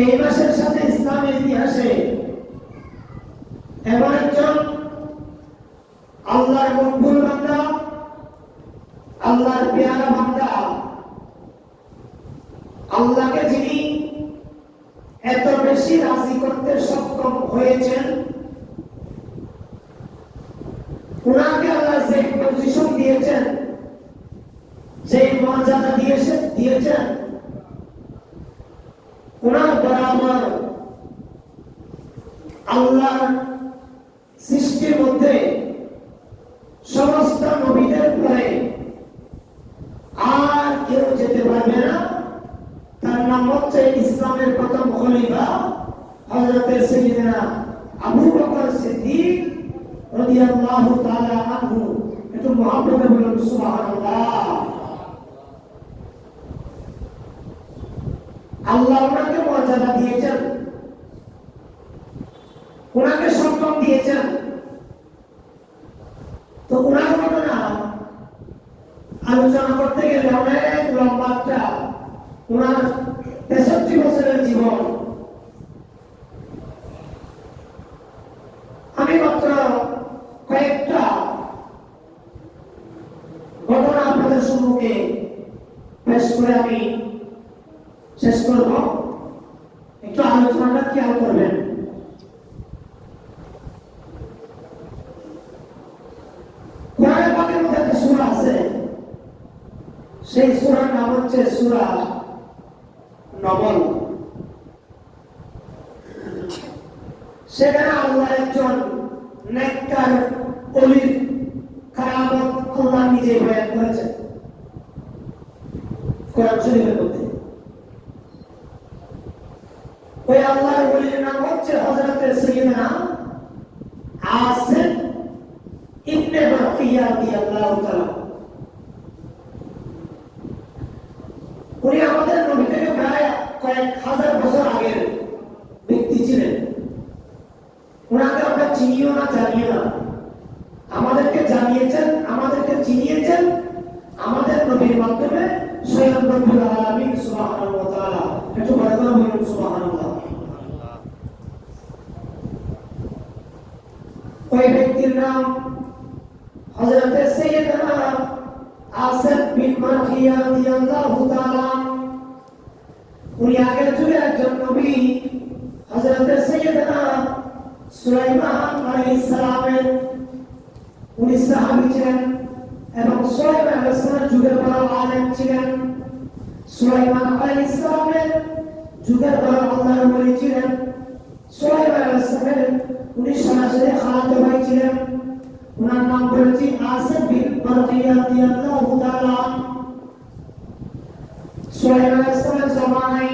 এই মাসের সাথে ইসলামের ইতিহাসে এমন একজন আল্লাহর মকবুল বান্দা, আল্লাহর পেয়ারা বান্দা, আল্লাহকে যিনি এত বেশি রাজি করতে সক্ষম হয়েছেন, উনাকে আল্লাহ যে পজিশন দিয়েছেন, যে মর্যাদা দিয়েছেন, উনার বরাবর আল্লাহর সৃষ্টির মধ্যে সমস্ত নবীদের পরে আর কেউ যেতে পারবে না। তার নাম হচ্ছে ইসলামের প্রথম খলিফা হযরত সাইয়্যিদনা আবু বকর সিদ্দিক রাদিয়াল্লাহু তাআলা আনহু। একটু মুহাব্বতে বলুন সুবহানাল্লাহ। আল্লাহ ওনাকে মর্যাদা দিয়েছেন, ওনাকে সম্মান দিয়েছেন। তো ওনার ঘটনা আলোচনা করতে গেলে অনেক লম্বা একটা, ওনার ৬৩ বছরের জীবন। আমি মাত্র কয়েকটা ঘটনা আপনাদের সম্মুখে পেশ করে আমি শেষ করব। একটু আলোচনাটা খেয়াল করবেন। কোরআনের পাকের মধ্যে একটা সূরা আছে, সেই সূরার নাম হচ্ছে সূরা নমল। সেখানে আল্লাহ একজন নেককার ওলির কারামত আল্লাহ নিজে বয়ান করেছেন কোরআন শরীফের মধ্যে। ওই আল্লাহর ওলির নাম হচ্ছে হযরত সাইয়্যিদনা আসিম ইবনে বারকিয়া রাদিয়াল্লাহু তাআলা। উনি আমাদের নবী থেকে প্রায় কয়েক হাজার বছর আগের ব্যক্তি ছিলেন। ওনাকে আমরা চিনিও না, জানিও না। আমাদেরকে জানিয়েছেন, আমাদেরকে চিনিয়েছেন আমাদের নবীর মাধ্যমে স্বয়ং রব্বুল আলামিন সুবহানাহু ওয়া তাআলা। একটু বড় করে বলুন সুবহানাল্লাহ। ওই ব্যক্তির নাম হযরত সাইয়্যিদনা আসিম বিন বারকিয়া রাদিয়াল্লাহু তাআলা। উনি আগের যুগের একজন নবী হযরত সাইয়্যিদনা সুলাইমান আলাইহিস সালামের উনি সাহাবী ছিলেন এবং সুলাইমান আলাইহিস সালামের যুগের বড় আলেম ছিলেন। সুলাইমান আলাইহিস সালামের যুগের বড় আল্লাহর ওলি ছিলেন। সুলাইমান আলাইহিস সালামের উনি সরাসরি খালাতো ভাই ছিলেন। উনার নাম বলেছি আসিম বিন বারকিয়া রাদিয়াল্লাহু তাআলা। সুলাইমান আলাইহিস সালামের জামানায়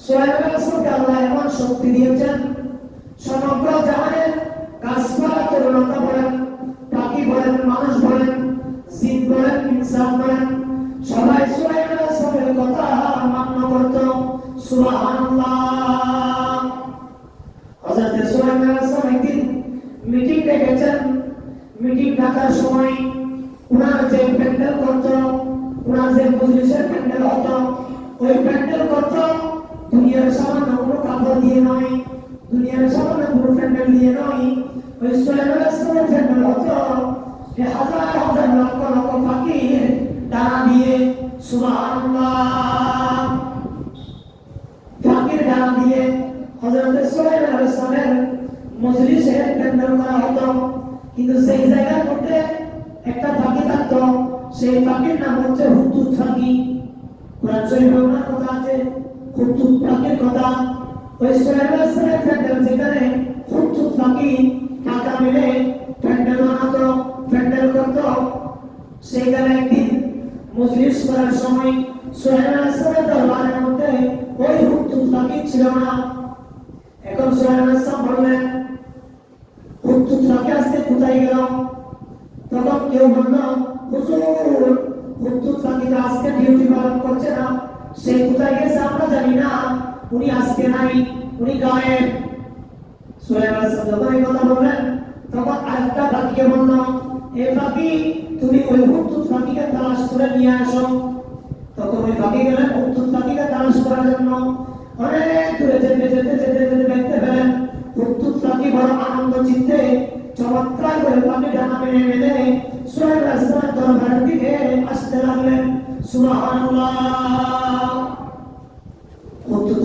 সুলাইমান আলাইহিস সালামকে আল্লাহ এমন শক্তি দিয়েছেন, সমগ্র জাহানের গাছপালা, তরুলতা বলেন, পাখি বলেন, মানুষ বলেন, জিন বলেন, ইনসান বলেন, সবাই সুলাইমান আলাইহিস সালামের কথা মান্য করত। সুবহানাল্লাহ। হযরত সুলাইমান আলাইহিস সালাম একদিন মিটিং ডেকেছেন। মিটিং ডাকার সময় উনার যে প্যান্ডেল করত, উনার যে মজলিসের প্যান্ডেল হতো, ওই প্যান্ডেল করত দুনিয়ার সামান্য কোনো কাপড় দিয়ে নয়, দুনিয়ার সামান্য কোনো প্যান্ডেল দিয়ে নয়। ওই সুলাইমান আলাইহিস সালামের প্যান্ডেল হতো হাজার হাজার লক্ষ লক্ষ পাখির ডানা দিয়ে। সুবহানাল্লাহ। পাখির ডানা দিয়ে হযরত সুলাইমান আলাইহিস সালামের মজলিসের প্যান্ডেল করা হতো। কিন্তু সেই জায়গার মধ্যে একটা পাখি থাকতো, সেই পাখির নাম হচ্ছে হুদহুদ পাখি। কোরআন শরীফে ওনার কথা আছে, হুদহুদ পাখির কথা। ওই সুলাইমান আলাইহিস সালামের প্যান্ডেল যেখানে হুদহুদ পাখি টাকা মিলে প্যান্ডেল বানাতো, প্যান্ডেল করতো, সেইখানে একদিন মজলিস করার সময় সুলাইমান আলাইহিস সালামের দরবারের মধ্যে ওই হুদহুদ পাখি ছিল না। এখন সুলাইমান আলাইহিস সালাম বললেন, হুদহুদ পাখি আজকে কোথায় গেল? তখন কেউ বলল, হুজুর হুদহুদ পাখি তো আজকে ডিউটি পালন করছে না, সে কোথায় গেছে আমরা জানি না, উনি আজকে নাই, উনি গায়েব। সুলাইমান আলাইহিস সালাম যখন এই কথা বললেন, তখন আরেকটা পাখিকে বলল, এ পাখি তুমি ওই হুদহুদ পাখিকে তালাশ করে নিয়ে আসো। তখন ওই পাখি গেলেন হুদহুদ পাখিকে তালাশ করার জন্য। অনেক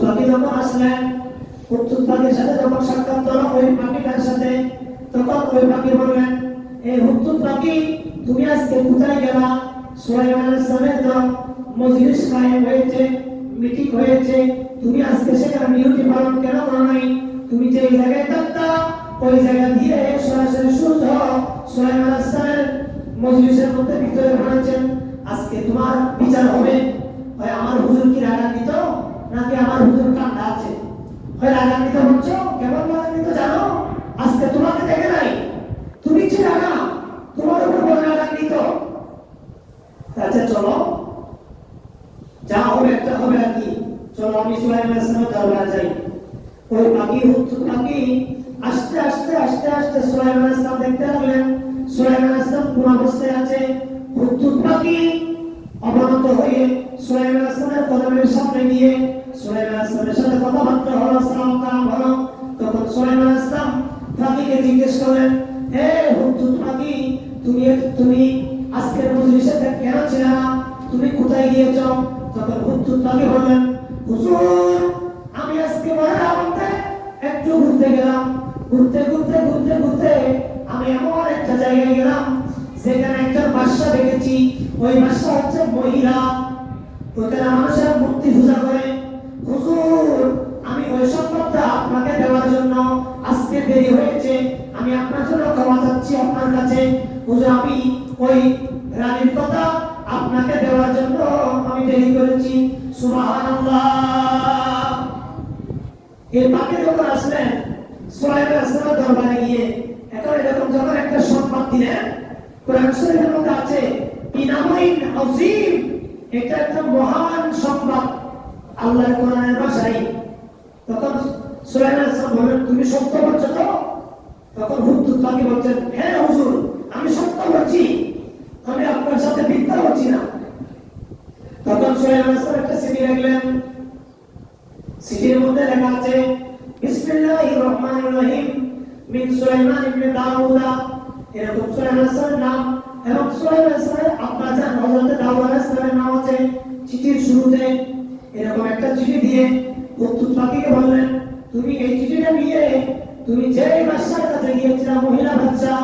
পাখি যখন আসলেন, হুদহুদ পাখির সাথে যখন সাক্ষাৎ হলো ওই পাখিটার সাথে, তখন ওই পাখি বললেন, এই হুদহুদ পাখি তুমি আজকে কোথায় গেলা? সুলাইমান আলাইহিস সালামের তো মজলিস কায়েম হয়েছে, মিটিং হয়েছে, তুমি আজকে সেখানে ডিউটি পালন কেন করো নাই? তুমি যে জায়গায় থাকতা ওই জায়গা দিয়ে সরাসরি সূর্য সুলাইমান আলাইহিস সালামের মজলিসের মধ্যে ভিতরে পড়েছেন। আজকে তোমার বিচার হবে, হয় আমার হুজুর কি রাগান্বিত নাকি আমার হুজুর কান্না আছে। হয় রাগান্বিত হচ্ছ, কেমন রাগান্বিত জানো? আজকে তোমাকে দেখে নাই, তুমি কি রাগা, তোমার উপর বলে রাগান্বিত। আচ্ছা চলো, যা হবে একটা হবে আর কি, চলো আমি সুলাইমান আলাইহিস সালামের দরবারে যাই। ওই পাখি হুদহুদ পাখি আস্তে আস্তে আস্তে আস্তে সুলাইমান আলাইহিস সালাম দেখতে লাগলেন। সুলাইমান আলাইহিস সালাম কোন অবস্থায় আছে? হুদহুদ পাখি অবনত হয়ে সুলাইমান আলাইহিস সালামের কদমের সামনে গিয়ে সুলাইমান আলাইহিস সালামের সাথে কথাবার্তা হলো, সালাম কালাম হলো। তখন সুলাইমান আলাইহিস সালাম পাখিকে জিজ্ঞেস করলেন, হে হুদহুদ পাখি, তুমি আজকের মজলিসে কেন ছিলে না? তুমি কোথায় গিয়েছ? তখন হুদহুদ পাখি বললেন, হুজুর আমি আজকে মনের মধ্যে একটু ঘুরতে গেলাম, ঘুরতে ঘুরতে ঘুরতে ঘুরতে আমি এমন একটা জায়গায় গেলাম সেখানে একজন বাদশা দেখেছি। ওই বাদশা হচ্ছে মহিলা, ওখানে মানুষের মূর্তি পূজা করে। হুজুর আমি ওই সম্পদটা আপনাকে দেওয়ার জন্য আজকে দেরি হয়েছে, আমি আপনার জন্য ক্ষমা চাচ্ছি আপনার কাছে। হুজুর আমি ওই রানীর কথা আপনাকে দেওয়ার জন্য আমি দেরি করেছি। সুবহানাল্লাহ। এই পাখি যখন আসলেন সুলাইমান আলাইহিস সালামের দরবারে গিয়ে, এখন এরকম যখন একটা সংবাদ দিলেন, কোরআন শরীফের মধ্যে আছে ইনামাইন আযীম, এটা একটা মহান সংবাদ আল্লাহর কোরআনের ভাষায়। তখন সুলাইমান আলাইহিস সালাম বললেন, তুমি সত্য বলছো তো? তখন হুদহুদ পাখি বলছেন, হ্যাঁ হুজুর আমি সত্য বলছি, আমি আপনার সাথে মিথ্যা বলছি না। তখন সুলাইমান আলাইহিস সালাম একটা চিঠি লিখলেন, চিঠির মধ্যে লেখা আছে বিসমিল্লাহির রহমানির রহিম মিন সুলাইমান ইবনে দাউদা। এরকম সুলাইমান আলাইহিস সালামের নাম এবং সুলাইমান আলাইহিস সালামের আব্বা জান হযরত দাউদ আলাইহিস সালামের নাম আছে চিঠির শুরুতে। এরকম একটা চিঠি দিয়ে হুদহুদ পাখিকে বললেন, তুমি এই চিঠিটা নিয়ে তুমি যে বাদশার কাছে গিয়েছিলে, মহিলা বাদশা,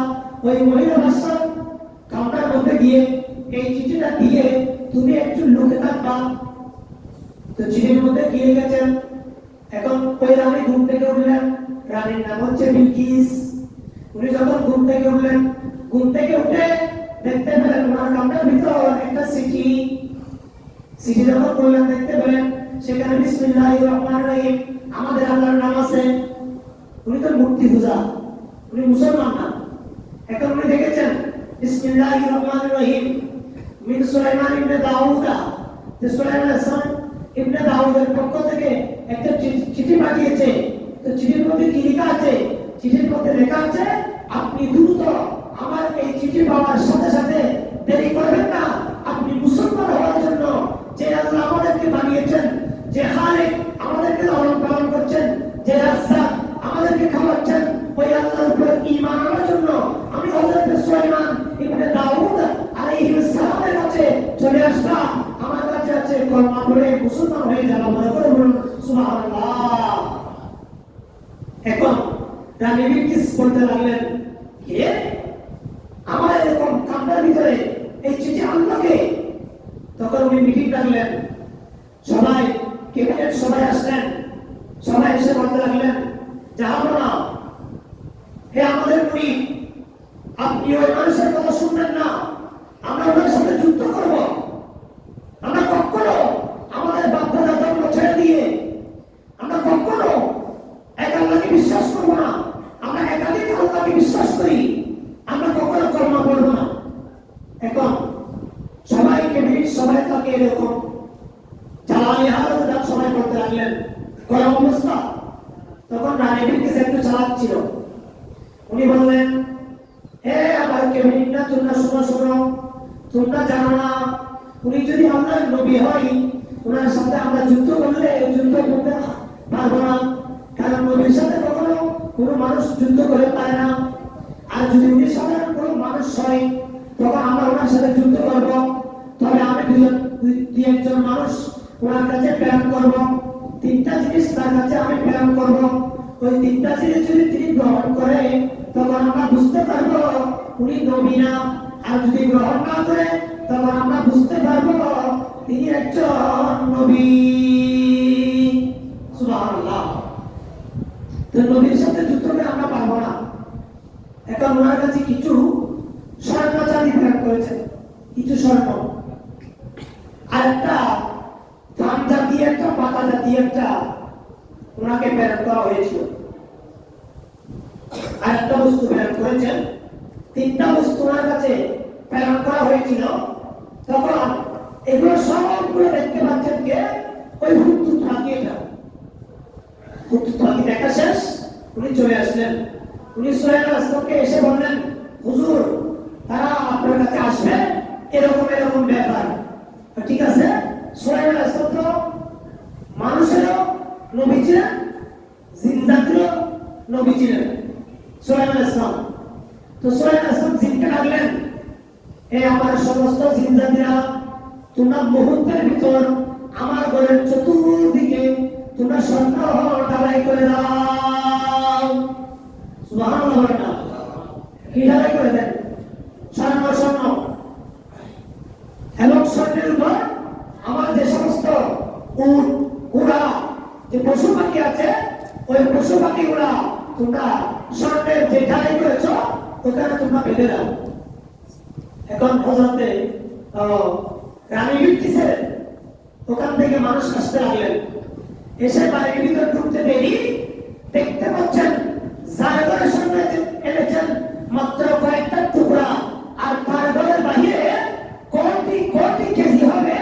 ওই মহিলা বাদশার কামরার মধ্যে গিয়ে এই চিঠিটা দিয়ে তুমি একটু লুকে থাকবা। তো চিঠির মধ্যে কি লিখেছেন? এখন ওই রানী ঘুম থেকে উঠলেন, রানীর নাম হচ্ছে বিলকিস। উনি যখন ঘুম থেকে উঠলেন, ঘুম থেকে উঠে দেখতে পেলেন ওনার কামরার ভিতর একটা চিঠি। চিঠি যখন পড়লেন দেখতে পেলেন সেখানে বিসমিল্লাহির রহমানির রহিম, আমাদের আল্লাহর নাম আছে। উনি তো মূর্তি পূজা, উনি মুসলমান না। এখন উনি দেখেছেন বিসমিল্লাহির রহমানির রহিম মিন সুলাইমান ইবনে দাউদা, যে সুলাইমান আলাইহিস সালাম ইবনে দাউদের পক্ষ থেকে একটা চিঠি পাঠিয়েছে। তো চিঠির মধ্যে কি লেখা আছে? চিঠির মধ্যে লেখা আছে, আপনি দ্রুত আমার এই চিঠি পাওয়ার সাথে সাথে দেরি করবেন না, আপনি মুসলমান হওয়ার জন্য যে আল্লাহ আমাদেরকে বানিয়েছেন, যে খালিক আমাদেরকে লালন পালন করছেন, যে রাজ্জাক আমাদেরকে খাওয়াচ্ছেন, ওই আল্লাহর উপর ঈমান আনার জন্য আমি হযরত সুলাইমান ইবনে দাউদ আলাইহিস সালামের কাছে চলে আসবা। আমার কাছে আছে কলমা পড়ে মুসলমান হয়ে যাবা, মনে করে বলুন সুবহানাল্লাহ। এখন রানী বিলকিস বলতে লাগলেন, কে আমার এরকম কামরার ভিতরে এই চিঠি আনলোকে? তখন উনি মিটিং ডাকলেন, সবাই ক্যাবিনেট সবাই আসলেন, সবাই এসে বলতে লাগলেন, জাহাপনা হে আমাদের মুনি, আপনি ওই মানুষের কথা শুনবেন না, আমরা ওনার সাথে যুদ্ধ করব। আমরা কখনো আমাদের বাপ-দাদা ধর্ম ছেড়ে দিয়ে আমরা কখনো এক আল্লাহকে বিশ্বাস করব না, আমরা একাধিক আল্লাহকে বিশ্বাস করি, আমরা কখনো কলমা পড়ব না। এখন সবাই ক্যাবিনেট সবাই তাকে এরকম জ্বালানি হালত সবাই করতে লাগলেন, গরম অবস্থা। তখন রানী বিলকিস একটু চালাক ছিল, উনি বললেন, হে আমার ক্যাবিনেটরা তোমরা শোনো শোনো, তোমরা জানো না উনি যদি আল্লাহর নবী হয়, ওনার সাথে আমরা যুদ্ধ করলে যুদ্ধ করতে পারবো না, কারণ নবীর সাথে কখনো কোনো মানুষ যুদ্ধ করে পারে না। আর যদি উনি সাধারণ কোনো মানুষ হয় তখন আমরা ওনার সাথে যুদ্ধ করবো, তবে আমি দুই একজন মানুষ ওনার কাছে প্রেরণ করবো। তিনটা জিনিস তার কাছে আমি প্রেরণ করব। ওই তিনটা জিনিস যদি তিনি গ্রহণ করে তখন আমরা বুঝতে পারবো উনি নবী না। আর যদি গ্রহণ না করে তখন আমরা বুঝতে পারবো তিনি একজন নবী। সুবহানাল্লাহ। তো নবীর সাথে যুদ্ধ করে আমরা পারবো না। এখন ওনার কাছে কিছু স্বর্ণ চাঁদি প্রেরণ করেছে, কিছু স্বর্ণ, আর একটা ধান জাতীয় একটা পাতা জাতীয় একটা ওনাকে প্রেরণ করা হয়েছিল। আর একটা বস্তু প্রেরণ করেছেন, তিনটা বস্তু ওনার কাছে প্রেরণ করা হয়েছিল। তখন এগুলো সবগুলো দেখতে পাচ্ছেন কে? ওই হুদ্দুদ পাখিটা। হুদ্দুদ পাখি দেখা শেষ, উনি চলে আসলেন। উনি সুলাইমান আলাইহিস সালামকে এসে বললেন, হুজুর তারা আপনার কাছে আসবে, এরকম এরকম ব্যাপার। ঠিক আছে, সুলাইমান আলাইহিস সালাম তো মানুষেরও নবী ছিলেন, জিন জাতিরও নবী ছিলেন সুলাইমান আলাইহিস সালাম। তো সুলাইমান আলাইহিস সালাম জিনকে ডাকলেন, এ আমার সমস্ত জিন জাতিরা, তোমরা মুহূর্তের ভিতর আমার ঘরের চতুর্দিকে তোমরা স্বর্ণ ঢালাই করে দাও। সুবহানাল্লাহ। কি ঢালাই করে দেন? স্বর্ণ স্বর্ণ। এবং স্বর্ণের উপর আমার যে সমস্ত উট ঘোড়া যে পশু পাখি আছে, ওই পশু পাখিগুলা তোমরা স্বর্ণের যে ঢালাই করেছ ওখানে তোমরা বেঁধে দাও। এখন হযরতে রানী বিলকিসের ওখান থেকে মানুষ আসতে লাগলেন। এসে বাড়ির ভিতর ঢুকতে দেরি দেখতে পাচ্ছেন যার ঘরে স্বর্ণ এনেছেন মাত্র কয়েকটা টুকরা, আর তার ঘরের বাহিরে কোটি কোটি কেজি হবে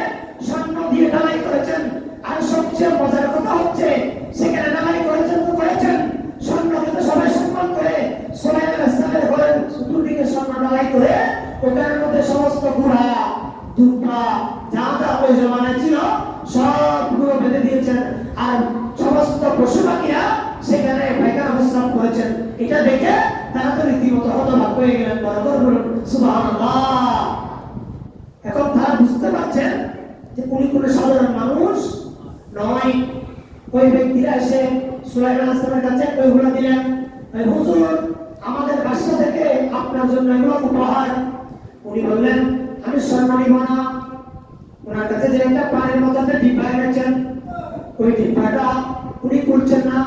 স্বর্ণ দিয়ে ঢালাই করেছেন। আর সবচেয়ে মজার কথা হচ্ছে সেখানে ঢালাই করেছেন তো করেছেন, স্বর্ণকে তো সবাই সম্মান করে। সুলাইমান আলাইহিস সালামের ঘরের চতুর্দিকে স্বর্ণ ঢালাই করে ওখানের মধ্যে সমস্ত ঘোড়া দুম্বা যা যা ওই জমানায় ছিল সবগুলো বেঁধে দিয়েছেন। আর সমস্ত পশু পাখিরা সেখানে পায়খানা প্রস্রাব করেছেন। এটা দেখে তারা তো রীতিমতো হতবাক হয়ে গেলেন। সুবহানাল্লাহ। এখন তারা বুঝতে পারছেন যে উনি কোনো সাধারণ মানুষ নয়। ওই ব্যক্তিরা এসে সুলাইমান আলাইহিস সালামের কাছে ওইগুলো দিলেন, হুজুর আমাদের বাসা থেকে আপনার জন্য এগুলো উপহার। উনি বললেন, আমি স্বর্ণ নিব না। ওনার কাছে যে একটা পানির মতো একটা ডিব্বা এনেছেন, ওই ডিব্বাটা উনি খুলছেন না।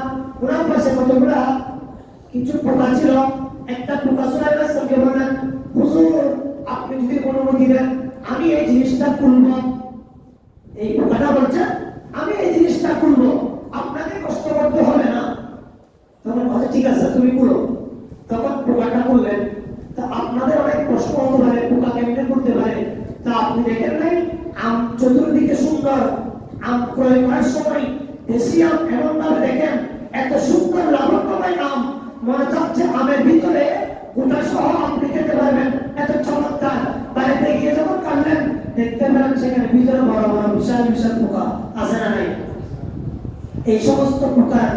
ওনার পাশে কতগুলা কিছু পোকা ছিল। একটা পোকা সুলাইমান আলাইহিস সালামকে বললেন, হুজুর আপনি যদি অনুমতি দেন আমি এই জিনিসটা খুলব। এই পোকাটা বলছেন, আমি এই জিনিসটা খুলব, আপনাকে কষ্ট করতে হবে না। তখন বলে, ঠিক আছে তুমি খুলো। তখন পোকাটা খুললেন। তা আপনাদের অনেক প্রশ্ন হতে পারে, পোকা কেমনে করতে পারে? তা আপনি দেখেন নাই আম চতুর্দিকে সুন্দর, আম ক্রয় করার সময় দেশি আম এমন ভাবে দেখেন এত সুন্দর লাবণ্যময় আম, মনে হচ্ছে আমের ভিতরে গোটা সহ আপনি খেতে পারবেন, এত চমৎকার। বাড়িতে গিয়ে যখন কাটলেন দেখতে পেলেন সেখানে ভিতরে বড় বড় বিশাল বিশাল পোকা আছে না নাই? এই সমস্ত পোকার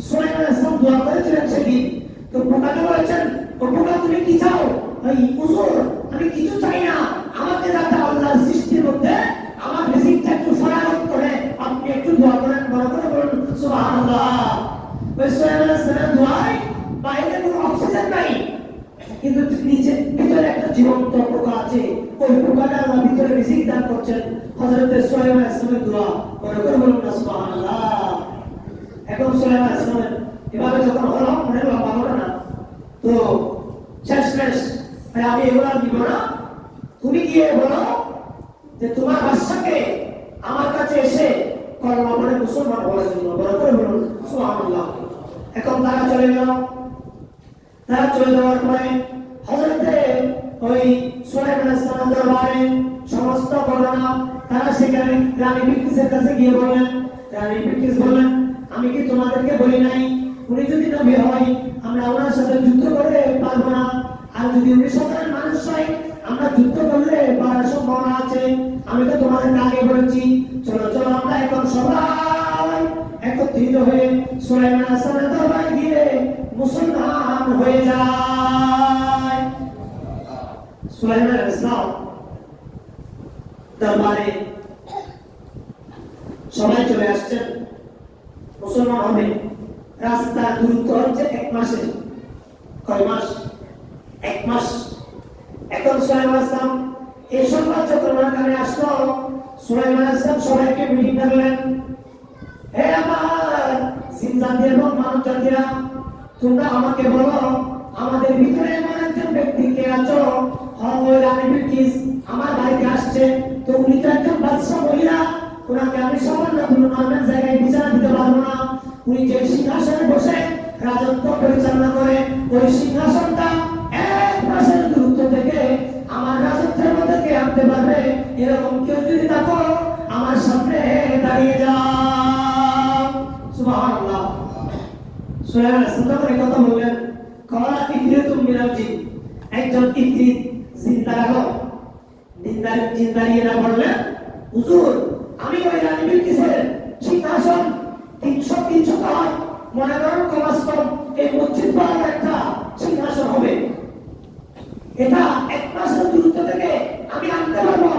সুলাইমান আলাইহিস সালাম দোয়া করেছিলেন সেদিন। তো পোকাকে বলেছেন, ও পোকা তুমি কি চাও? এই হুজুর আমি কিছু চাই না, আমাকে যাতে আল্লাহর সৃষ্টির মধ্যে আমার রিজিকটা একটু ফরাগত করে আপনি একটু দোয়া করেন। বড় করে বলুন সুবহানাল্লাহ। ওই সুলাইমান আলাইহিস সালামের দোয়ায় বাইরে কোনো অক্সিজেন নাই, কিন্তু নিচে ভিতরে একটা জীবন্ত পোকা আছে। ওই পোকাটা আল্লাহ ভিতরে রিজিক দান করছেন। হযরতে সুলাইমান আলাইহিস সালামের দোয়া, বড় করে বলুন সুবহানাল্লাহ। এখন সুলাইমান আলাইহিস সালাম এভাবে যখন হলো, মনে হলো পাগল না তো শেষমেশ আমি এগুলো দিব না, তুমি গিয়ে বলো যে তোমার বাদশাকে আমার কাছে এসে কলমা পড়ে মুসলমান হওয়ার জন্য। বড় করে বলুন সুবহানাল্লাহ। এখন তারা চলে গেল। তারা চলে যাওয়ার পরে হযরতে ওই সুলাইমান আলাইহিস সালামের দরবারে সমস্ত ঘটনা তারা সেখানে রানী বিলকিসের কাছে গিয়ে বললেন। রানী বিলকিস বললেন, আমি কি তোমাদেরকে বলি নাই উনি যদি নবী হয় আমরা ওনার সাথে যুদ্ধ করে পারবো না, আর যদি উনি সাধারণ মানুষ হয় আমরা যুদ্ধ করলে পারার সম্ভাবনা আছে। আমি তো তোমাদেরকে আগে বলেছি, চলো চলো আমরা এখন সবাই একত্রিত হয়ে সুলাইমান আলাইহিস সালামের দরবারে গিয়ে মুসলমান হয়ে যায়। সুলাইমান আলাইহিস সালাম দরবারে সবাই চলে আসছেন, মুসলমান হবে। রাস্তার দূরত্ব হচ্ছে 1 মাসে। কয় মাস? 1 মাস। এখন সুলাইমান ইসলাম এই সংবাদ যখন ওনার কানে আসলো, সুলাইমান ইসলাম সবাইকে মিটিং ডাকলেন। হে আমার জিন জাতি এবং মানব জাতিরা, তোমরা আমাকে বলো, আমাদের ভিতরে এমন একজন ব্যক্তি কে আছো? ওই রানী বিলকিস আমার বাড়িতে আসছে। তো উনি তো একজন বাদশা মহিলা, ওনাকে আমি সামান্য কোনো নর্মাল জায়গায় বিছানা দিতে পারবো না। উনি যে সিংহাসনে বসে রাজত্ব পরিচালনা করে, ওই সিংহাসনটা 1 মাসের দূরত্ব থেকে আমার রাজত্বের মধ্যে কে আনতে পারবে? এরকম কেউ যদি থাকো আমার সামনে দাঁড়িয়ে যাও। সুবহানাল্লাহ। সুলাইমান ইসলাম এই কথা বললেন। কালা ইফরিতুম মিনাল জিন, একজন ইফরিত জিন দাঁড়ালো। জিন দাঁড়িয়ে না বললেন, হুজুর আমি ওই রানী বিলকিসের সিংহাসন 300 তলা, মনে করেন কমাস কম এই মসজিদ পাড়ার একটা সিংহাসন হবে, এটা 1 মাসের দূরত্ব থেকে আমি আনতে পারবো।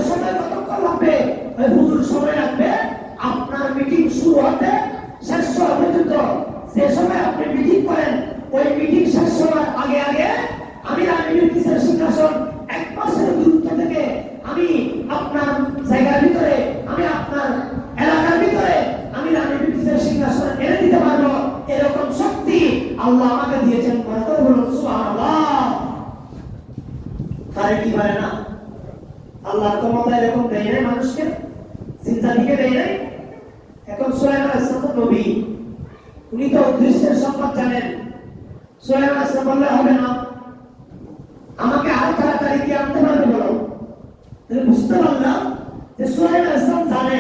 সময় কতক্ষণ লাগবে? হুজুর সময় লাগবে আপনার মিটিং শুরু হতে শেষ হওয়া পর্যন্ত। যে সময় আপনি মিটিং করেন, ওই মিটিং শেষ হওয়ার আগে আগে আমি রানী বিলকিসের সিংহাসন 1 মাসের দূরত্ব থেকে আমি আপনার জায়গার ভিতরে, আমি আপনার এলাকার ভিতরে আমি রানী বিলকিসের সিংহাসন এনে দিতে পারবো। এরকম শক্তি আল্লাহ আমাকে দিয়েছেন। মনে করে বলুন সুবহানাল্লাহ। তারে কি পারে না? আল্লাহর ক্ষমতা এরকম দেয় নাই মানুষকে, চিন্তা দিকে দেয় নাই। এখন সুলাইমান ইসলাম তো নবী, উনি তো দৃশ্যের সংবাদ জানেন। সুলাইমান ইসলাম বললে হবে না, আমাকে আরো তাড়াতাড়ি কি আনতে পারবে বলো। বুঝতে পারলাম যে সুলাইমান ইসলাম জানে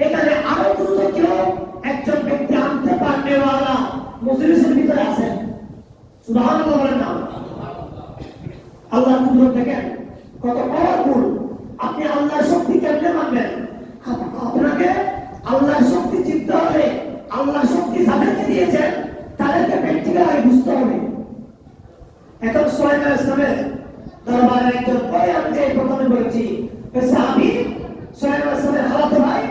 এখানে আরো দ্রুত কেউ একজন ব্যক্তি আনতে পারবে ওয়ালা মজলিসের ভিতরে আছেন। সুবহানাল্লাহ বলেন না? আল্লাহর কুদরত দেখেন কত পাওয়ারফুল। আপনি আল্লাহর শক্তি কেমনে মানবেন? আপনাকে আল্লাহর শক্তি চিনতে হবে। আল্লাহর শক্তি যাদেরকে দিয়েছেন তাদেরকে প্র্যাকটিক্যালি বুঝতে হবে। এখন সুলাইমান ইসলামের দরবারে একজন, পরে আমি যে প্রথমে বলেছি সাহাবী সুলাইমান ইসলামের হালাতো ভাই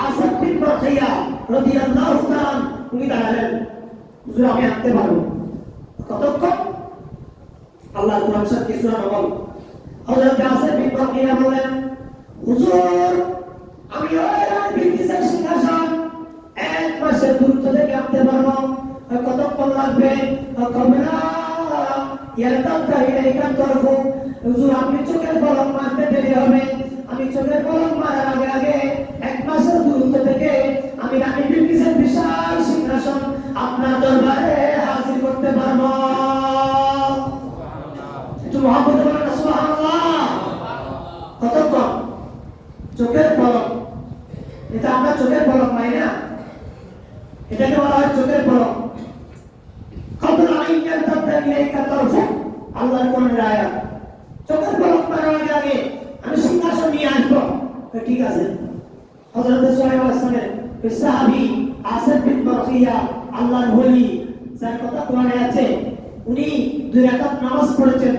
আসাদ বিন বারখিয়া রাদিয়াল্লাহু তাআলা, উনি দাঁড়ালেন, হুজুর আমি আনতে পারবো। কতক্ষণ? আল্লাহ কুরআন শরীফে সূরা নবল হযরত আসাদ বিন বারখিয়া বলেন, হুজুর আমি ওই রানী বিলকিসের সিংহাসন 1 মাসের দূরত্ব থেকে আনতে পারবো। কতক্ষণ লাগবে? কবে না ইয়ারতাকা ইলাইকা তরফু, হুজুর আপনি চোখের পলক মারতে দেরি হবে। আমি চোখের পলক মারার আগে আগে 1 মাসের দূরত্ব থেকে আমি রানী বিলকিসের বিশাল সিংহাসন আপনার দরবারে হাজির করতে পারবো। একটু মহব্বত বলেন সুবহানাল্লাহ। কতক্ষণ? চোখের পলক। এটা আমরা চোখের পলক পাই না, এটাকে বলা হয় চোখের পলক। কবলা আইয়ান তাদাইলাইকা তরফু, আল্লাহর কোরআনের আয়াত। চোখের পলক মারার আগে আগে আমি সিংহাসন নিয়ে আসবো। ঠিক আছে। হযরত সুলাইমান ইসলামের সাহাবী আসাদ বিন বারখিয়া, আল্লাহর ওলি, যার কথা কোরআনে আছে, উনি 2 রাকাত নামাজ পড়েছেন।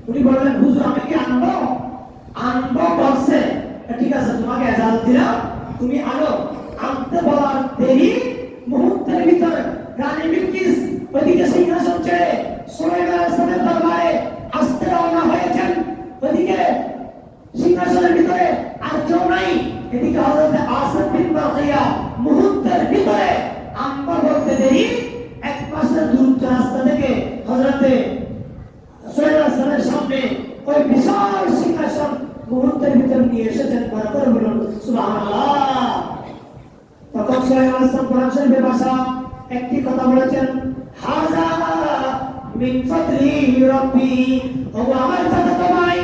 উনি বললেন, হুজুর আমি কি আনবো? আনবো বলছে, ঠিক আছে তোমাকে ইজাজত দিলাম, তুমি আনো। আনতে বলার দেরি মুহূর্তের ভিতর রানী বিলকিস ওদিকে সিংহাসন ছেড়ে সুলাইমান ইসলামের দরবারে আসতে রওনা হয়েছেন। ওদিকে সিংহাসনের ভিতরে আর কেউ নাই। এদিকে হযরত আসাদ বিন বারখিয়া মুহূর্তের ভিতরে আনবো বলতে দেরি 1 মাসের দূরত্ব রাস্তা থেকে হযরতে সুলাইমান ইসলামের সামনে ওই বিশাল সিংহাসন মুহূর্তের ভিতর নিয়ে এসেছেন। মনে করে বলুন সুবহানাল্লাহ। তখন সুলাইমান ইসলাম কোরআন শরীফের ভাষা একটি কথা বলেছেন, হাযা মিন ফাদলি রাব্বি, ও আমার চাচাতো ভাই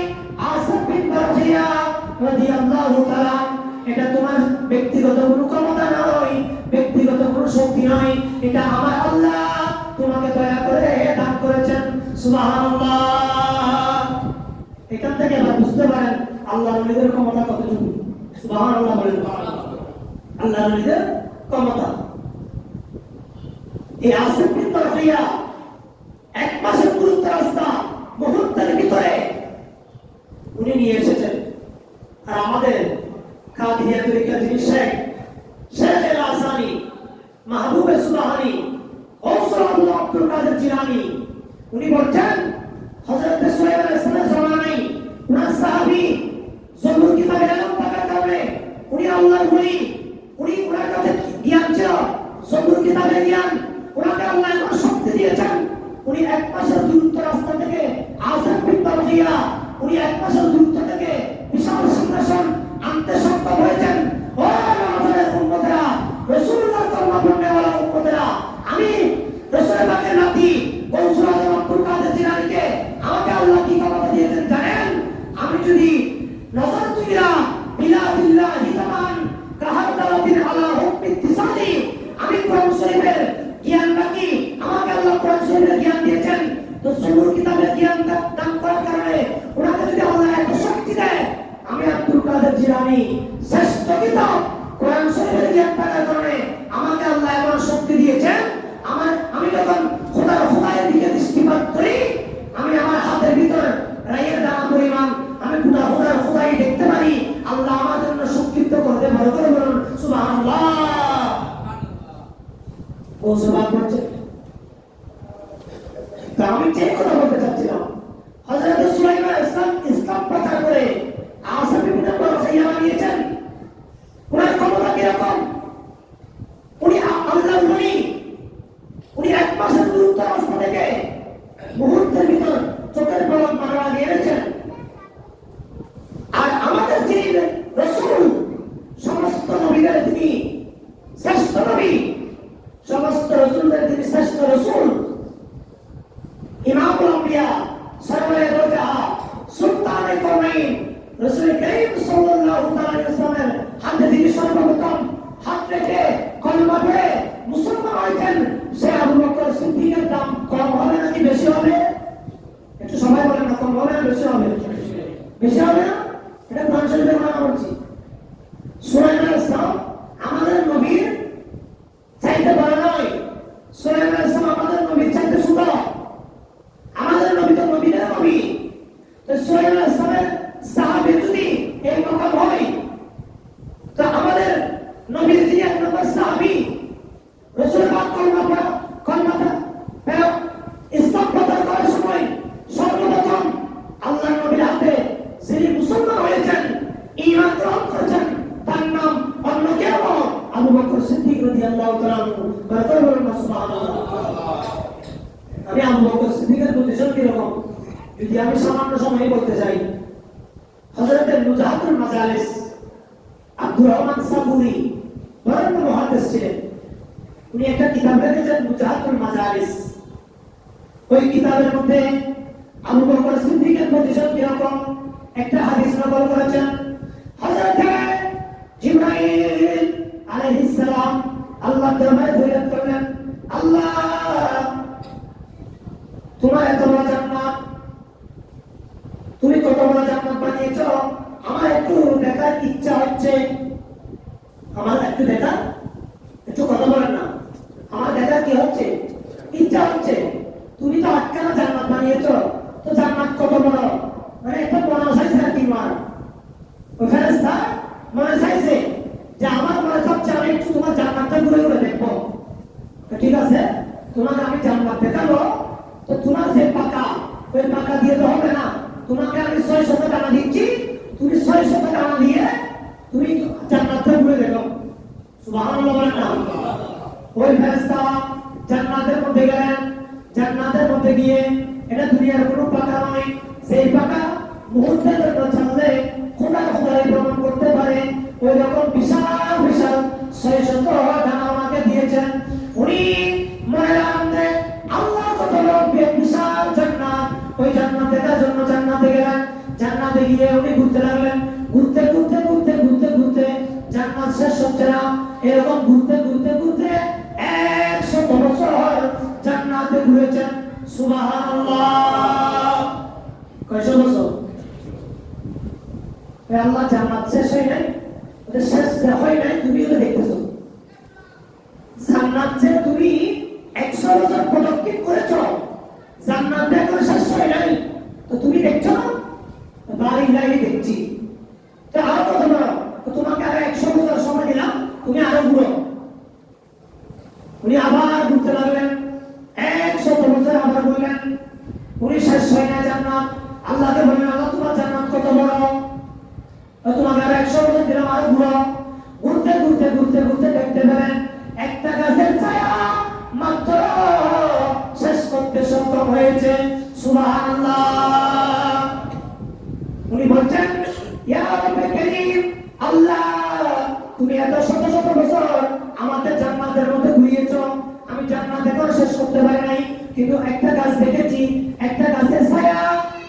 আসাদ বিন বারখিয়া রাদিয়াল্লাহু তাআলা, এটা তোমার ব্যক্তিগত কোনো ক্ষমতা নয়, ব্যক্তিগত কোনো শক্তি নয়, এটা আমার আল্লাহ তোমাকে দয়া করে দান করেছেন। সুবহানাল্লাহ। এখান থেকে আমরা বুঝতে পারেন আল্লাহর ওলিদের ক্ষমতা কতটুকু। সুবহানাল্লাহ বলেন। আল্লাহর ওলিদের ক্ষমতা। এই আসাদ বিন বারখিয়া 1 মাসের দূরত্ব রাস্তা মুহূর্তের ভিতরে উনি নিয়ে এসেছেন। আর আমাদের কাদিয়া তরিকা যিনি শেখ মাহবুবে সুবহানী গৌসুল আজম আব্দুল কাদের জিলানী উনি বলছেন হযরত সুলাইমান আলাইহিস সালামের জামানায় উনার সাহাবী জবুর কিতাবের ইলম থাকার কারণে উনি আল্লাহর ওলি, উনি উনার কাছে জ্ঞান ছিল, জবুর কিতাবের জ্ঞান, উনাকে আল্লাহ এমন শক্তি দিয়েছেন উনি এক মাসের দূরত্ব রাস্তা থেকে আসাদ বিন বারহিয়া উনি এক মাসের দূরত্ব থেকে বিশাল সিংহাসন আনতে সক্ষম হয়েছেন। ও আমাদের উম্মতেরা, রাসূলুল্লাহ কলমা পড়নেওয়ালা উম্মতেরা, আমি রাসূলের পাকের নাতি গৌসুল আজম আব্দুল কাদের জিলানীকে আমাকে আল্লাহ কি ক্ষমতা দিয়েছেন জানেন? আমি যদি নজর তুইরা বিলাদিল্লাহি তামান কাহাদালাতিন আলা হুকমি ইত্তিসালি, আমি কোরআন শরীফের জ্ঞান রাখি, আমাকে আল্লাহ কোরআন শরীফের জ্ঞান দিয়েছেন, তো জবুর কিতাবের জ্ঞান দান করার কারণে ওনাকে যদি আল্লাহ এত শক্তি দেয়, আমি আব্দুল কাদের জিলানী শ্রেষ্ঠ কিতাব কোরআন শরীফের জ্ঞান থাকার কারণে আমাকে আল্লাহ এমন শক্তি দিয়েছেন, আমি যখন খোদার দিকে দৃষ্টিপাত করি, আমি আমার হাতের ভিতর রায়ের দানা পরিমাণ আমি খোদাই দেখতে পারি। আল্লাহ আমার জন্য সংক্ষিপ্ত করতে ভালো করে বলুন সুবহানাল্লাহ। ও সুবহান বলছে। তা আমি যে কথা বলতে চাচ্ছিলাম, হযরত সুলাইমান ইসলাম প্রচার করে আসাদ বিন বারহিয়া বানিয়েছেন। ওনার ক্ষমতা কিরকম? উনি আল্লাহর ওলি, উনি এক মাসের দূরত্ব রাস্তা থেকে মুহূর্তের ভিতর চোখের পলক মারা দিয়েছেন। আর আমাদের যিনি রাসূল, সমস্ত নবীদের তিনি শ্রেষ্ঠ নবী, সমস্ত রাসূলদের তিনি শ্রেষ্ঠ রাসূল, ইমামুল আম্বিয়া, সরওয়ারে রোজা, সুলতানে কওমাইন, রাসূল করিম সাল্লাল্লাহু আলাইহি ওয়াসাল্লামের হাতে তিনি সর্বপ্রথম হাত রেখে কলমা পড়ে মুসলমান হয়েছেন। সে আবু বকর সিদ্দিকের দাম কম হবে নাকি বেশি হবে? একটু সবাই বলেন না, কম হবে না বেশি হবে? বেশি হবে না? এটা কোরআন শরীফের কথা বলছি। সুলাইমান আলাইহিস সালাম আমাদের নবীর চাইতে বড় নয়, সুলাইমান আলাইহিস সালাম আমাদের নবীর চাইতে ছোট। আমাদের নবী তো নবীদের নবী। তো সুলাইমান আলাইহিস সালামের সাহাবী যদি এই মাকাম হয়, তো আমাদের নবীর যিনি এক নম্বর সাহাবী, রাসূল পাক কলমাটা ইসলাম প্রচার করার সময় সর্বপ্রথম আল্লাহর নবীর হাতে যিনি মুসলমান হয়েছেন, ঈমান গ্রহণ করেছেন, তার নাম অন্য কেউ নয়, আবু বকর সিদ্দিক রাদিয়াল্লাহু তাআলা আনহু। বলুন সুবহানাল্লাহ। আমি আবু বকর সিদ্দিকের পজিশন কিরকম যদি আমি সামান্য সময় বলতে চাই, হযরত মুজাহিদুল মাজালিস আব্দুর রহমান সাবুরি বড় মুহাদ্দিস ছিলেন। উনি একটা কিতাব লিখেছেন মুজাহিদুল মাজালিস। ওই কিতাবের মধ্যে আবু বকর সিদ্দিকের পজিশন কিরকম একটা হাদিস নকল করেছেন। হযরত জিবরাইল আলাইহিস সালাম আল্লাহর দরবারে ফরিয়াদ করলেন, আল্লাহ তোমার এত বড় জান্নাত, তুমি কত বড় জান্নাত বানিয়েছো, আমার একটু দেখার ইচ্ছা হচ্ছে, আমার একটু দেখা, একটু কথা বলেন না, আমার দেখার কি হচ্ছে? ইচ্ছা হচ্ছে। তুমি তো আটখানা জান্নাত বানিয়েছো, তো জান্নাত কত বড়, মানে একটা মনে চাইছে আর কি মার ওই ফেরেশতা মনে চাইছে যে আমার মনে চাচ্ছে আমি একটু তোমার জান্নাতটা ঘুরে ঘুরে দেখবো। ঠিক আছে, তোমাকে আমি জান্নাত দেখাবো, তো তোমার যে পাকা, ওই পাকা দিয়ে তো হবে না, তোমাকে আমি 600 টাকা দিচ্ছি, তুমি 600 টাকা দিয়ে তুমি জান্নাতটা ঘুরে দেখো। সুবহানাল্লাহ বলেন না। ওই ফেরেশতা জান্নাতের মধ্যে গেলেন, জান্নাতের মধ্যে গিয়ে এটা দুনিয়ার কোনো পাকা নয়, সেই পাকা মুহূর্তের জন্য ছাড়লে খোদাই প্রমাণ করতে পারে, ওই রকম বিশাল বিশাল 600 টাকা আমাকে দিয়েছেন। উনি মনে রাখতে আল্লাহ কত বিশাল জান্নাত, ওই জান্নাত দেখার জন্য জান্নাতে গেলেন। জান্নাতে গিয়ে উনি ঘুরতে লাগলেন, ঘুরতে ঘুরতে ঘুরতে ঘুরতে ঘুরতে জান্নাত শেষ হচ্ছে না, এরকম ঘুরতে ঘুরতে ঘুরতে 100 বছর জান্নাতে ঘুরেছেন। সুবহানাল্লাহ। কয়শো বছর? আল্লাহ জান্নাত শেষ হয় নাই, ওটা শেষ হয় নাই, তুমি ওটা দেখতেছো। জান্নাত যে তুমি 100 বছর পদক্ষেপ করেছো, জান্নাত এখন শেষ হয় নাই, তো তুমি দেখছো না? বাড়ি লাইনে দেখছি, তো আরো কত বড়, তোমাকে আরো 100 বছর সময় দিলাম, তুমি আরো ঘুরো। যাবেন, একটা গাছের ছায়া মাত্র শেষ করতে সক্ষম হয়েছে। সুবহানাল্লাহ। উনি বলছেন, ইয়া রাব্বে কারীম, আল্লাহ তুমি এত শত শত বছর আমাদের জান্নাতের মধ্যে ঘুরিয়েছো, আমি জান্নাত এখনো শেষ করতে পারি নাই, কিন্তু একটা গাছ দেখেছি, একটা গাছের ছায়া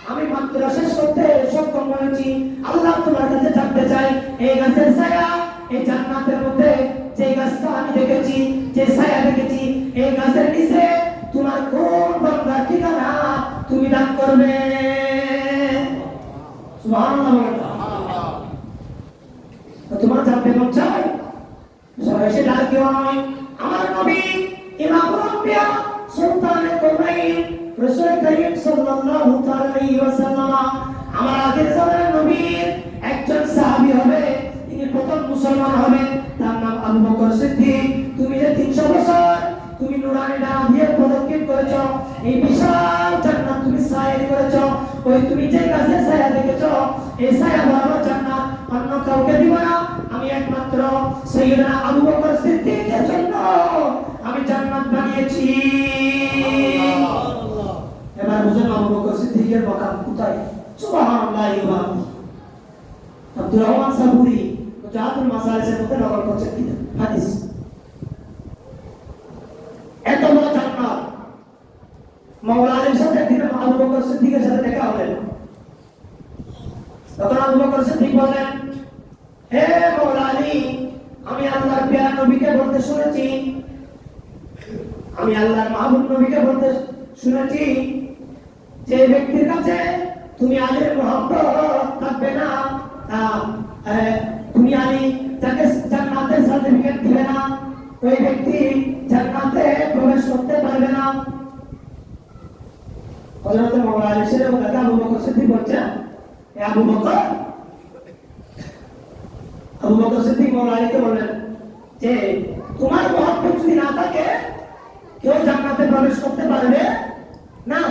আমি মাত্র শেষ করতে সক্ষম হয়েছি। আল্লাহ তোমার কাছে জানতে চাই, এই গাছের ছায়া, এই জান্নাতের মধ্যে যে গাছটা আমি দেখেছি, যে ছায়া দেখেছি, এই গাছের নিচে তোমার কোন বান্দার ঠিকানা তুমি দান করবে? সুবহানাল্লাহ। তোমার জানতে মন চাই? সরাসরি আর কেউ নয়, আমার নবী ইমামুল আম্বিয়া সুলতানুল কওনাইন রাসূল করিম সাল্লাল্লাহু আলাইহি ওয়াসাল্লাম, আমার আগের জামানার নবীর একজন সাহাবী হবে, তিনি প্রথম মুসলমান হবেন, তার নাম আবু বকর সিদ্দিক। তুমি যে 300 বছর তুমি নুরানি ডানা দিয়ে প্রদক্ষিণ করেছো, এই বিশাল জান্নাত তুমি সায়ের করেছো, ওই তুমি যে গাছের ছায়া দেখেছো, এই ছায়া বরাবর জান্নাত অন্য কাউকে দিব না, আমি একমাত্র সাইয়েদনা আবু বকর সিদ্দিকের জন্য আমি জান্নাত বানিয়েছি। এবার বুঝুন আবু বকর সিদ্দিকের মাকাম কোথায়? সুবহানাল্লাহ। আব্দুর রহমান সাবুরি জাতুল মাসালিসের মধ্যে নকল করছেন কি হাদিস, এত বড় জান্নাত। মাওলা আলীর সাথে একদিন আবু বকর সিদ্দিকের সাথে দেখা হলেন, তখন আবু বকর সিদ্দিক বলেন, হে মাওলা আলী, আমি আল্লাহর প্যারা নবীকে বলতে শুনেছি, আমি আল্লাহর মাহবুব নবীকে বলতে শুনেছি, যে ব্যক্তির কাছে তুমি আলীর মহব্বত থাকবে না, তুমি আলী যাকে জান্নাতের সার্টিফিকেট দিবে না, ওই ব্যক্তি জান্নাতে প্রবেশ করতে পারবে না। হযরত মাওলা আলী সাহেব কথা আবু বকর সিদ্দিক বলছেন, এ আবু বকর সিদ্দিক মাওলা আলীকে বললেন যে তোমার মহব্বত যদি না থাকে কেউ জান্নাতে প্রবেশ করতে পারবে না।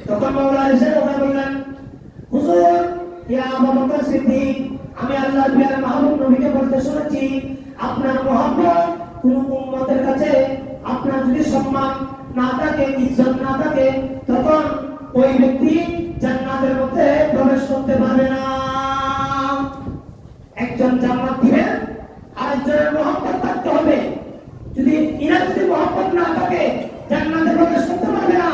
তখন মাওলা আলী সাহেব বললেন, হুজুর, ইয়া আবু বকর সিদ্দিক, আমি আল্লাহর প্রিয় মাহবুব নবীকে বলতে শুনেছি, আপনার মহব্বত কোন উম্মতের কাছে আপনার যদি সম্মান না থাকে, ইজ্জত না থাকে, তখন ওই ব্যক্তি জান্নাতের মধ্যে প্রবেশ করতে পারবে না। একজন জান্নাত দিবেন, আরেকজনের মহব্বত থাকতে হবে। যদি ইনার যদি মহব্বত না থাকে জান্নাতে প্রবেশ করতে পারবে না।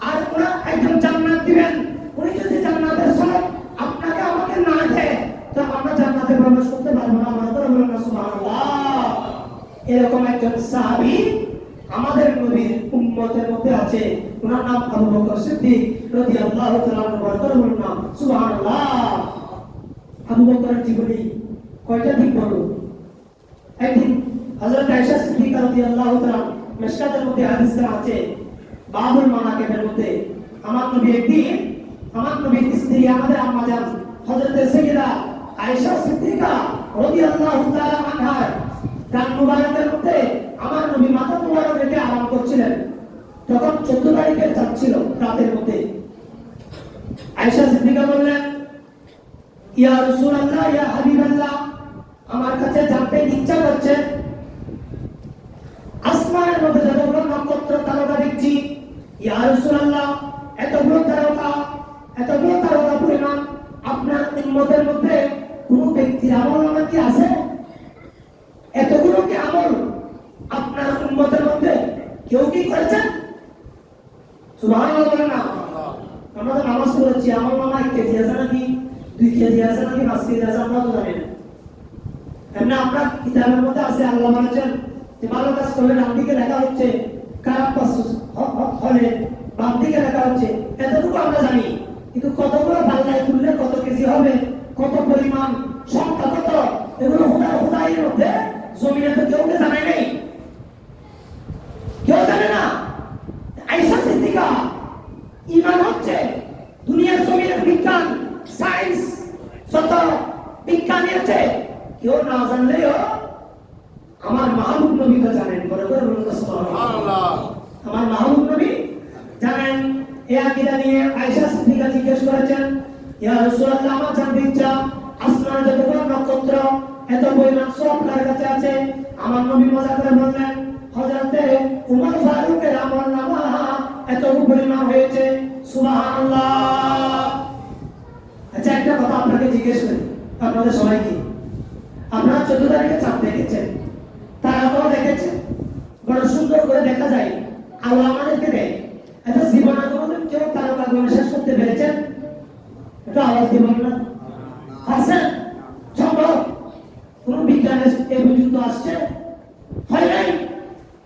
আর ওরা একজন জান্নাত দিবেন, উনি যদি জান্নাতের সনদ আপনাকে আমাকে না দেয়, তো আমরা জান্নাতে প্রবেশ করতে পারবো না। আমরা তো বলবো না সুবহানাল্লাহ। এরকম একজন সাহাবী আমাদের নবীর উম্মতের মধ্যে আছে, ওনার নাম আবু বকর সিদ্দিক রাদিয়াল্লাহু তাআলা আনহু। বলুন না সুবহানাল্লাহ। আবু বকরের জীবনী কয়টা দিক বলবো? একদিন হযরত আয়েশা সিদ্দিকা রাদিয়াল্লাহু তাআলা মিশকাতের মধ্যে হাদিসটা আছে, বাবুল মানাকিবের মধ্যে, আমার নবী একদিন, আমার নবীর স্ত্রী আমাদের আম্মা জান হযরত সাইয়্যিদা আয়েশা সিদ্দিকা রাদিয়াল্লাহু তাআলা আনহা কান মুবারকের মধ্যে আমার নবী মাথা মুবারক রেখে আরাম করছিলেন। তখন 14 তারিখের চাঁদ ছিল, রাতের মধ্যে। আয়েশা সিদ্দিকা বললেন, ইয়া রাসূলুল্লাহ, ইয়া হাবিবাল্লাহ, আমার কাছে জানতে ইচ্ছা করছে, আসমানের মধ্যে যতগুলো নক্ষত্র তারকা দেখছি, ইয়া রাসূলুল্লাহ, এতগুলো তারকা পরিমাণ আপনার উম্মতের মধ্যে কোন ব্যক্তির আমলনামা কি আছে? এতগুলো কি আমল আপনার উম্মতের মধ্যে কেউ কি করেছেন? সুবহানাল্লাহ বলেন না। আমরা তো নামাজ পড়েছি, আমলনামা 1 কেজি আছে নাকি 2 কেজি আছে নাকি 5 কেজি আছে আমরা তো জানি না। এমনি আমরা কিতাবের মধ্যে আছে, আল্লাহ বলেছেন যে ভালো কাজ করলে ডান দিকে লেখা হচ্ছে, খারাপ কাজ হলে বাম দিকে লেখা হচ্ছে, এতটুকু আমরা জানি। কিন্তু কতগুলো পাল্লায় তুললে কত কেজি হবে, কত পরিমাণ, সংখ্যা কত, এগুলো হুদায়ের মধ্যে জমিনে তো কেউ জানে নাই, কেউ জানে না। আয়েশা সিদ্দিকা ঈমান হচ্ছে দুনিয়ার জমিনের বিজ্ঞান, সায়েন্স, যত বিজ্ঞানী আছে, কেউ না জানলেও আমার মাহবুব নবী তো জানেন। বলে করে বলুন সুবহানাল্লাহ। আমার মাহবুব নবী জানেন। এই আকীদা নিয়ে আয়েশা সিদ্দিকা জিজ্ঞেস করেছেন, ইয়া রাসূলুল্লাহ, আমার জানতে ইচ্ছা, আসমানে যতগুলো নক্ষত্র এত পরিমাণ সব কার কাছে আছে। আমার নবী মজা করে বললেন হযরতে উমর ফারুকের আমলনামা এত পরিমাণ হয়েছে। সুবহানাল্লাহ। আচ্ছা একটা কথা আপনাকে জিজ্ঞেস করি, আপনাদের সবাইকে, আপনারা 14 তারিখে চাঁদ দেখেছেন, তারাও দেখেছেন, বড় সুন্দর করে দেখা যায়, আল্লাহ আমাদেরকে দেয়। এটা জীবনে কোনোদিন কেউ তারকা শেষ করতে পেরেছেন? এটা আওয়াজ দিবেন না, পারছেন? সম্ভব? কোন বিজ্ঞানে এই পর্যন্ত আসছে? হয় নাই।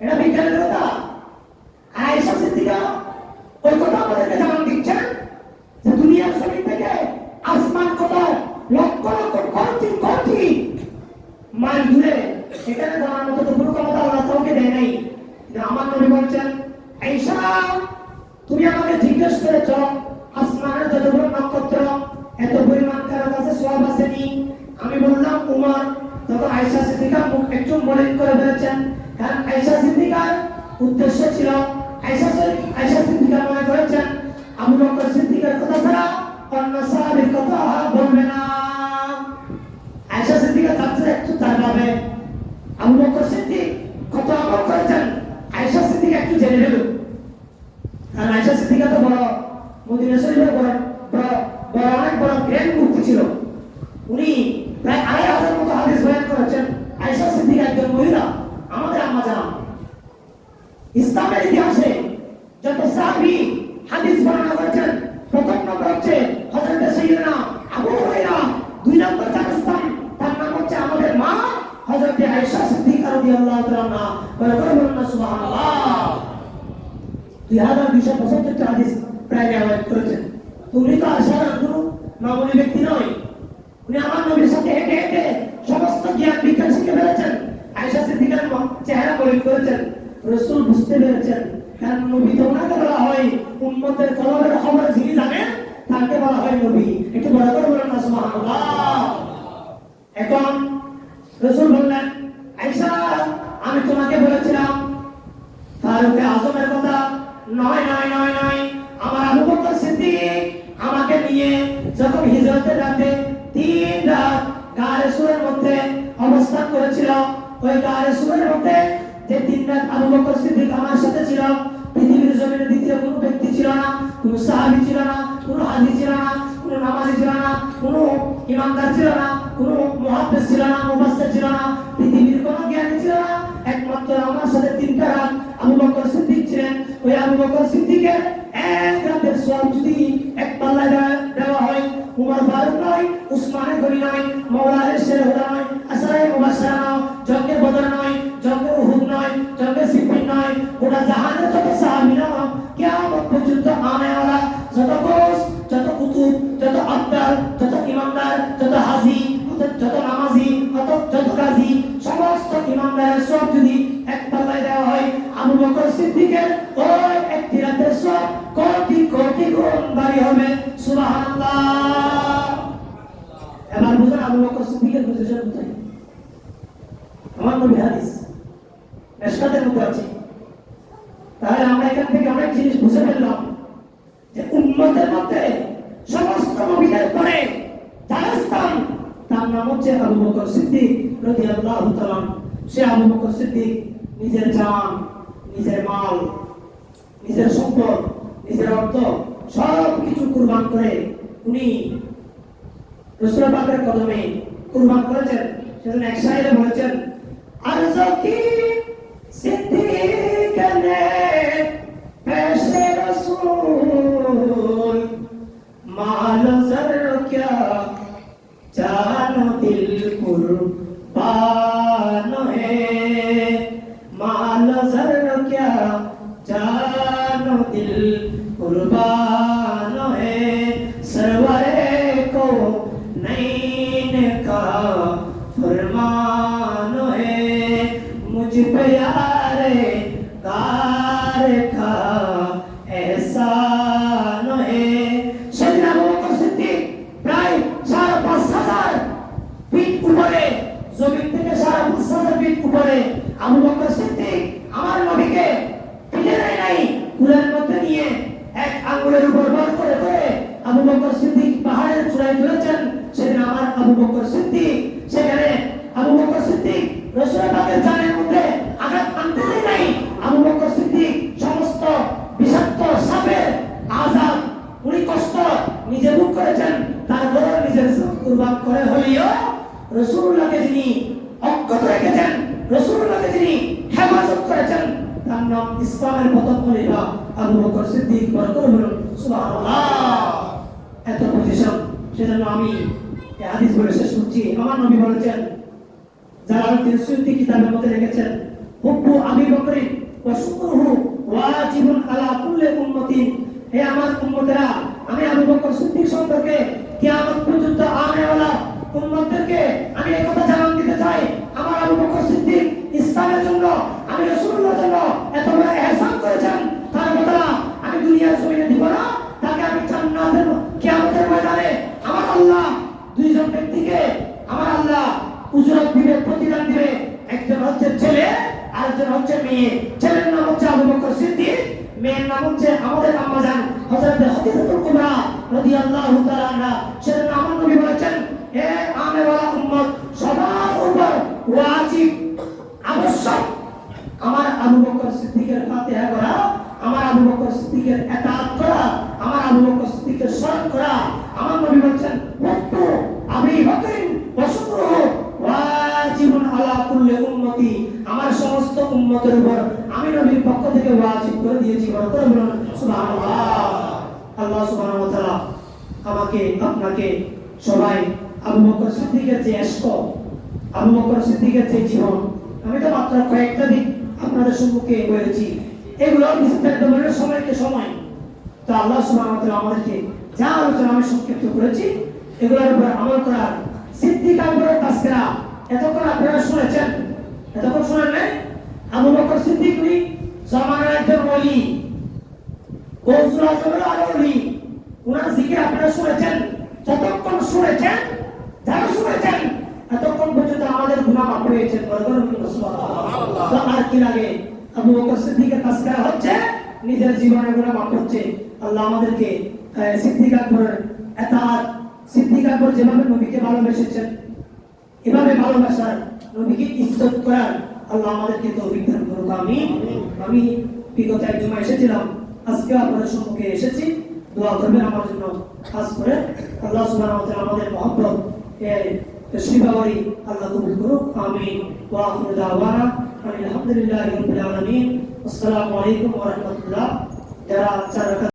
এটা বিজ্ঞানের কথা। আয়েশা সিদ্দিকা ওই কথা আমাদেরকে জানান দিচ্ছেন যে দুনিয়ার জমিন থেকে আসমান কত লক্ষ লক্ষ কোটি কোটি মাইল দূরে, এখানে জানার মতো তো কোনো ক্ষমতা আল্লাহ কাউকে দেয় নাই। আমার নবী বলছেন আয়েশা তুমি আমাকে জিজ্ঞেস করেছ আসমানের যতগুলো নক্ষত্র এত পরিমাণ কারো কাছে সওয়াব আসেনি। আমি বললাম উমর। তখন আয়েশা সিদ্দিকা মুখ একটু মলিন করে বলেছেন, কারণ আয়েশা সিদ্দিকার উদ্দেশ্য ছিল, আয়েশা সিদ্দিকা মনে করেছেন আবু বকর সিদ্দিকের কথা ছাড়া অন্য সাহাবীর কথা বলবে না। আয়েশা সিদ্দিকা চাচ্ছে একটু তার ভাবে আবু বকর সিদ্দিক কত আমল করেছেন, আয়েশা সিদ্দিকা একটু জেনে নেব। কারণ আয়েশা সিদ্দিকা তো বড় মদিনা শরীফের বড় অনেক বড় জ্ঞান মূর্তি ছিল। উনি প্রায় ২৫০০ মতো হাদিস বয়ান করেছেন। আয়েশা সিদ্দিকা একজন মহিলা, আমাদের আম্মা জান। ইসলামের ইতিহাসে যত সাহাবী হাদিস বর্ণনা করেছেন, প্রথম নম্বর হচ্ছে হযরত সাইয়্যিদনা আবু হুরায়রা, ২ নম্বর যার স্থান তার নাম হচ্ছে আমাদের মা হযরত আয়েশা সিদ্দিকা রাদিয়াল্লাহু তাআলা। বলে বলুন না সুবহানাল্লাহ। ২২৭৫ হাদিস প্রায় রিওয়ায়াত করেছেন। উনি তো সাধারণ কোনো মামুলি ব্যক্তি নয়। উনি আমার নবীর সাথে হেঁটে হেঁটে সমস্ত জ্ঞান বিজ্ঞান শিখে ফেলেছেন। আয়েশা সিদ্দিকার চেহারা বলি করেছেন, রাসূল বুঝতে পেরেছেন। কারণ নবী তো ওনাকে বলা হয় উম্মতের কলবের খবর যিনি জানেন তাকে বলা হয় নবী। একটু বড় করে বলেন না সুবহানাল্লাহ। এখন রাসূল বললেন আয়েশা আমি তোমাকে বলেছিলাম ফারুক আজমের কথা। নয় নয় নয় নয়, আমার আবু বকর সিদ্দিক আমাকে নিয়ে যখন হিজরতের রাতে ৩ রাত গারে সুরের মধ্যে অবস্থান করেছিল, ওই গারে সুরের মধ্যে যে ৩ রাত আবু বকর সিদ্দিক আমার সাথে ছিল, পৃথিবীর জমিনে দ্বিতীয় কোনো ব্যক্তি ছিল না, কোনো সাহাবী ছিল না, কোনো হাজি ছিল না, কোনো নামাজি ছিল না, কোনো ইমানদার ছিল না, কোনো মুহাদ্দিস ছিল না, মুফাসসির ছিল না, পৃথিবীর কোনো জ্ঞানী ছিল না। একমাত্র আমার সাথে ৩টা রাত আবু বকর সিদ্দিক ছিলেন। ওই আবু বকর সিদ্দিকের এক রাতের সওয়াব যদি এক পাল্লায় দেওয়া হয়, উমর ফারুক নয়, উসমানে গনি নয়, মাওলা আলী শেরহুদা নয়, আশরায়ে মুবাশশিরা নয়, জঙ্গে বদর নয়, জঙ্গে উহুদ নয়, জঙ্গে সিফিন নয়, গোটা জাহানের যত সাহাবী নয়, কিয়ামত পর্যন্ত আনেওয়ালা যত গোস, যত কুতুব, যত আব্দাল, যত ইমানদার, যত হাজি, যত নামাজি, যত গাজী, সমস্ত ইমানদারের সওয়াব যদি এক পাল্লায় দেওয়া হয়, আবু বকর সিদ্দিকের ওই একটি রাতের সওয়াব কোটি কোটি গুণ বাড়ি হবে। সুবহানাল্লাহ। এবার বুঝুন আবু বকর সিদ্দিকের পজিশন কোথায়। আমার নবী হাদিস মেশকাতের মধ্যে আছে। তাহলে আমরা এখান থেকে অনেক জিনিস বুঝে ফেললাম যে উম্মতের মধ্যে সমস্ত নবীদের পরে যার স্থান তার নাম হচ্ছে আবু বকর সিদ্দিক রাদিয়াল্লাহু তাআলা। সে আবু বকর সিদ্দিক নিজের জান, নিজের মাল, নিজের সম্পদ, নিজের অর্থ সব কিছু কুরবান করে উনি রাসূল পাকের কদমে কুরবান করেছেন। সেজন্য এক শায়রে বলেছেন আরজু কি সিদ্দিক নে পেশে রাসূল মাল জর क्या जानो दिल कुर्बान है माल जर क्या जानो दिल कुर्बान है सरवरे को नैन का फरमान है मुझ पे यारे कार का एहसान है। सजना बकर सिद्दीक প্রায় ৫,৫০০ ফিট উপরে, জমিন থেকে ৫,৫০০ ফিট উপরে আবু বকর সিদ্দিক আমার নবীকে ফেলে দেয় নাই, কুলের মধ্যে নিয়ে এক আঙ্গুলের উপর বর করে করে আবু বকর সিদ্দিক পাহাড়ের চূড়ায় তুলেছেন। সেদিন আমার আবু বকর সিদ্দিক সেখানে রাসূলুল্লাহকে যিনি অক্ষত রেখেছেন, রাসূলুল্লাহকে যিনি হেফাজত করেছেন, তার নাম ইসলামের প্রথম খলিফা আবু বকর সিদ্দিক। বলুন সুবহানাল্লাহ। এত পজিশন, সেজন্য আমি এই হাদিস বলে শেষ করছি। আমার নবী বলেছেন, জালালউদ্দিন সুয়ুতী কিতাবের মধ্যে লিখেছেন, হুব্বু আবি বকর ওয়া শুকরুহু ওয়াজিবুন আলা কুল্লি উম্মতিন। হে আমার উম্মতেরা, আমি আবু বকর সিদ্দিক সম্পর্কে কিয়ামত পর্যন্ত আনেওয়ালা উম্মতদেরকে আমি এই কথা জানান দিতে চাই, আমার আবু বকর সিদ্দিক ইসলামের জন্য, আমি রাসূলুল্লাহর জন্য এত বড় ইহসান করেছেন, তার বদলা আমি দুনিয়ার জমিনে দিব না, তাকে আমি জান্নাতের কিয়ামতের ময়দানে আমার আল্লাহ দুইজন ব্যক্তিকে আমার আল্লাহ উজরত দিবে, প্রতিদান দিবে। একজন হচ্ছে ছেলে, আরেকজন হচ্ছে মেয়ে। ছেলের নাম হচ্ছে আবু বকর সিদ্দিক, মেয়ের নাম হচ্ছে আমাদের আম্মাজান হযরত খাদিজাতুল কুবরা রাদিয়াল্লাহু তাআলা আনহা। সেজন্য আমার নবী বলেছেন, হে আনেওয়ালা উম্মত, সবার উপর ওয়াজিব, আবশ্যক আমার আবু বকর সিদ্দিকের ফাতিহা করা, আমার আবু বকর সিদ্দিকের ইতাআত করা, আমার আবু বকর সিদ্দিকের স্মরণ করা। আমার নবী বলেছেন, ওয়াক্তু আবি বকরিন ওয়া শুকরুহু ওয়াজিবুন আলা কুল্লি উম্মতি। আমার সমস্ত উম্মতের উপর আমি নবীর পক্ষ থেকে ওয়াজিব করে দিয়েছি। বলুন সুবহানাল্লাহ। আল্লাহ সুবহানাহু ওয়া তাআলা আমাকে আপনাকে সবাই আবু বকর সিদ্দিকের যে ইশক, আবু বকর সিদ্দিকের যে জীবন, আমি তো মাত্র কয়েকটা দিন আপনাদের সম্মুখে বলেছি, এগুলো বিস্তারিত বলে সময়কে সময়। তো আল্লাহ সুবহানাহু ওয়া তাআলা আমাদেরকে যা আলোচনা আমি সংক্ষিপ্ত করেছি, এগুলোর উপর আমল করার, সিদ্দিক আকবরের তাসকিরা এতক্ষণ আপনারা শুনেছেন। এতক্ষণ শুনেন নাই? আবু বকর সিদ্দিক উনি জামানার একজন ওলি, গৌসুল আজমের আরো ওলি। ওনার জিকির আপনারা শুনেছেন। যতক্ষণ শুনেছেন, যারা শুনেছেন, এতক্ষণ পর্যন্ত আমাদের গুনাহ মাফ হয়েছে। বলুন সুবহানাল্লাহ। তো আর কি লাগে? আবু বকর সিদ্দিকের তাসকিরা হচ্ছে, নিজের জীবনের গুনাহ মাফ হচ্ছে। আল্লাহ আমাদেরকে সিদ্দিক আকবরের ইতাআত, সিদ্দিক আকবর যেভাবে নবীকে ভালোবেসেছেন, এভাবে ভালোবাসার, নবীকে ইজ্জত করার আল্লাহ আমাদেরকে তৌফিক দান করুক। আমিন। আমি বিগত এক জুমা এসেছিলাম, আজকে আপনাদের সম্মুখে এসেছি। দোয়া করবেন আমার জন্য খাস করে। আল্লাহ সুবহানাহু ওয়া তাআলা আমাদের মহব্বত তশরিফাওয়ারি আল্লাহ কবুল করুক। আমিন। ওয়া আখিরু দাওয়ানা আলহামদুলিল্লাহি রাব্বিল আলামিন। আসসালামু আলাইকুম ওয়া রাহমাতুল্লাহ। যারা